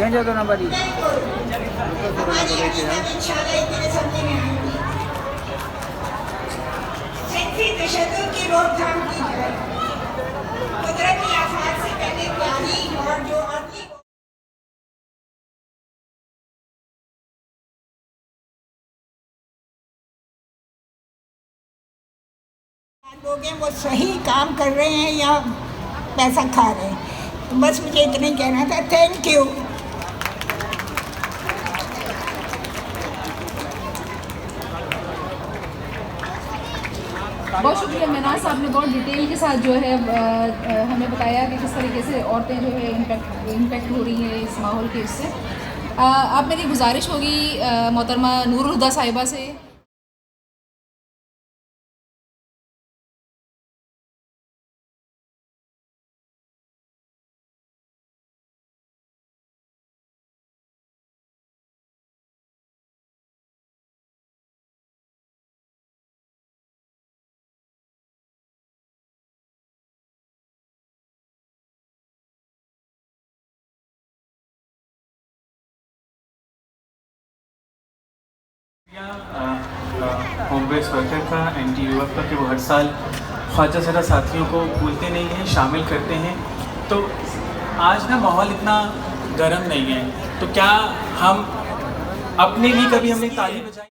भेजो तो नंबर ही। की रोकथाम की जाए। कुदरती आफात से पहले तैयारी और जो लोग हैं वो सही काम कर रहे हैं या पैसा खा रहे हैं। तो बस मुझे इतना ही कहना था। Thank you. बहुत शुक्रिया मेनाज साहब ने बहुत डिटेल के साथ जो है हमें बताया कि किस तरीके से औरतें जो है इम्पेक्ट हो रही हैं इस माहौल के इससे। अब मेरी गुजारिश होगी मोहतरमा नूरुल हुदा साहिबा से। होम बेस वर्कर का NTUF का कि वो हर साल ख्वाजा सरा साथियों को भूलते नहीं हैं, शामिल करते हैं। तो आज ना माहौल इतना गर्म नहीं है, तो क्या हम अपने लिए कभी हमने ताली बजाई?